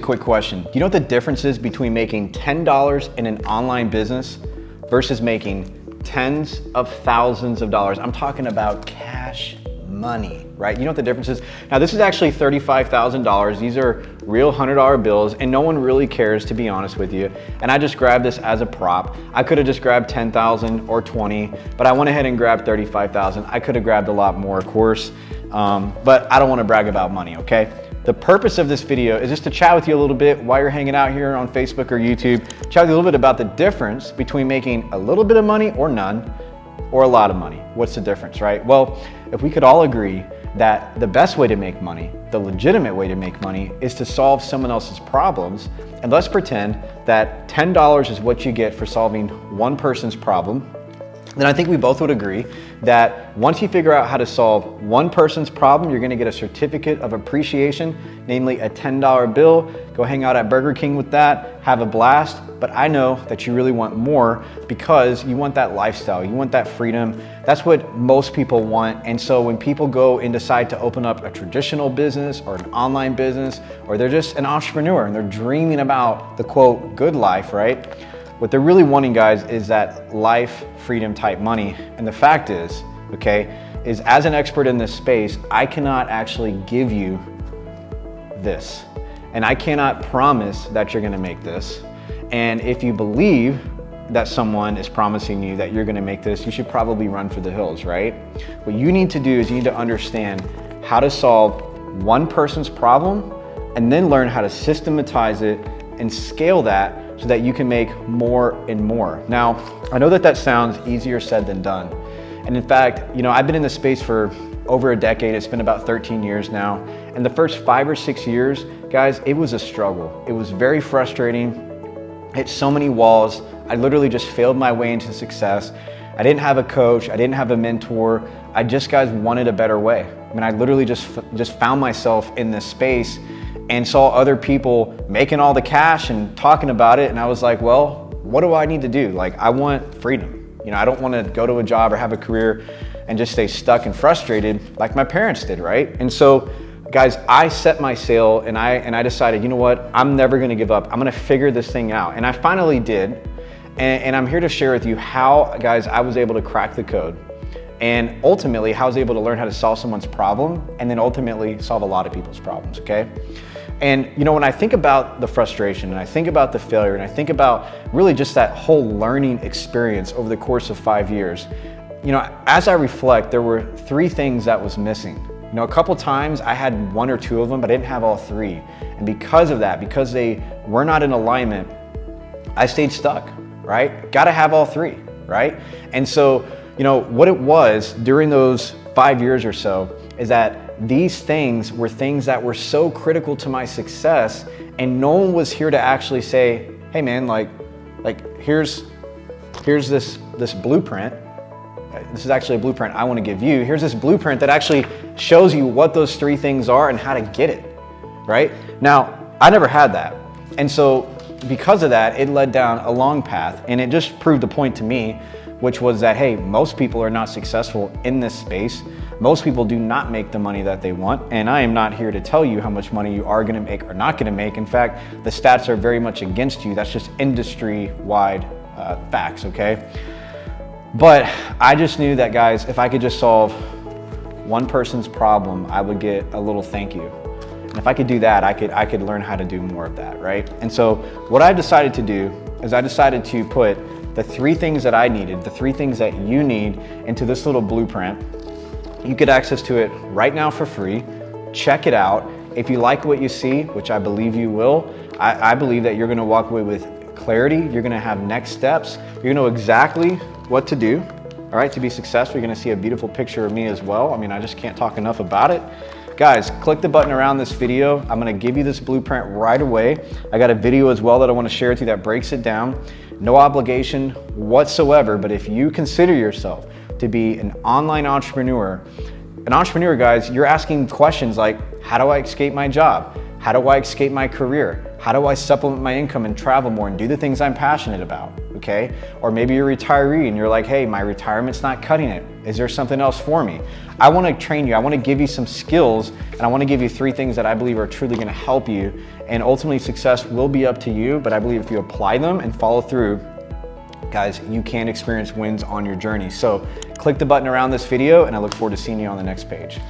Quick question. Do you know what the difference is between making $10 in an online business versus making tens of thousands of dollars? I'm talking about cash money, right? You know what the difference is? Now, this is actually $35,000. These are real $100 bills, and no one really cares, to be honest with you. And I just grabbed this as a prop. I could have just grabbed 10,000 or 20, but I went ahead and grabbed 35,000. I could have grabbed a lot more, of course, but I don't want to brag about money, okay? The purpose of this video is just to chat with you a little bit while you're hanging out here on Facebook or YouTube, chat with you a little bit about the difference between making a little bit of money or none, or a lot of money. What's the difference, right? Well, if we could all agree that the best way to make money, the legitimate way to make money, is to solve someone else's problems, and let's pretend that $10 is what you get for solving one person's problem, then I think we both would agree that once you figure out how to solve one person's problem, you're gonna get a certificate of appreciation, namely a $10 bill. Go hang out at Burger King with that, have a blast. But I know that you really want more because you want that lifestyle, you want that freedom. That's what most people want. And so when people go and decide to open up a traditional business or an online business, or they're just an entrepreneur and they're dreaming about the quote, good life, right? What they're really wanting, guys, is that life freedom type money. And the fact is, okay, is as an expert in this space, I cannot actually give you this. And I cannot promise that you're gonna make this. And if you believe that someone is promising you that you're gonna make this, you should probably run for the hills, right? What you need to do is you need to understand how to solve one person's problem and then learn how to systematize it and scale that so that you can make more and more. Now, I know that that sounds easier said than done. And in fact, you know, I've been in this space for over a decade. It's been about 13 years now. And the first 5 or 6 years, guys, it was a struggle. It was very frustrating. Hit so many walls. I literally just failed my way into success. I didn't have a coach. I didn't have a mentor. I just, guys, wanted a better way. I mean, I literally just found myself in this space and saw other people making all the cash and talking about it. And I was like, well, what do I need to do? Like, I want freedom. You know, I don't want to go to a job or have a career and just stay stuck and frustrated like my parents did, right? And so, guys, I set my sail and I decided, you know what? I'm never going to give up. I'm going to figure this thing out. And I finally did. And I'm here to share with you how, guys, I was able to crack the code. And ultimately, how I was able to learn how to solve someone's problem and then ultimately solve a lot of people's problems, okay? And you know, when I think about the frustration and I think about the failure and I think about really just that whole learning experience over the course of 5 years, you know, as I reflect, there were 3 things that was missing. You know, a couple times I had 1 or 2 of them, but I didn't have all 3. And because of that, because they were not in alignment, I stayed stuck, right? Gotta have all 3, right? And so, you know, what it was during those 5 years or so is that these things were things that were so critical to my success, and no one was here to actually say, hey man, like here's this blueprint. This is actually a blueprint I want to give you. Here's this blueprint that actually shows you what those 3 things are and how to get it, right? Now, I never had that. And so because of that, it led down a long path, and it just proved the point to me, which was that, hey, most people are not successful in this space. Most people do not make the money that they want, and I am not here to tell you how much money you are gonna make or not gonna make. In fact, the stats are very much against you. That's just industry-wide facts, okay? But I just knew that, guys, if I could just solve one person's problem, I would get a little thank you. And if I could do that, I could learn how to do more of that, right? And so what I decided to do is I decided to put the 3 things that I needed, the 3 things that you need into this little blueprint. You get access to it right now for free. Check it out. If you like what you see, which I believe you will, I believe that you're gonna walk away with clarity. You're gonna have next steps. You're gonna know exactly what to do, all right, to be successful. You're gonna see a beautiful picture of me as well. I mean, I just can't talk enough about it. Guys, click the button around this video. I'm gonna give you this blueprint right away. I got a video as well that I wanna share with you that breaks it down. No obligation whatsoever, but if you consider yourself to be an online entrepreneur, guys, you're asking questions like, how do I escape my job? How do I escape my career? How do I supplement my income and travel more and do the things I'm passionate about? okay? Or maybe you're a retiree and you're like, hey, my retirement's not cutting it. Is there something else for me? I wanna train you, I wanna give you some skills, and I wanna give you 3 things that I believe are truly gonna help you, and ultimately success will be up to you, but I believe if you apply them and follow through, guys, you can experience wins on your journey. So click the button around this video, and I look forward to seeing you on the next page.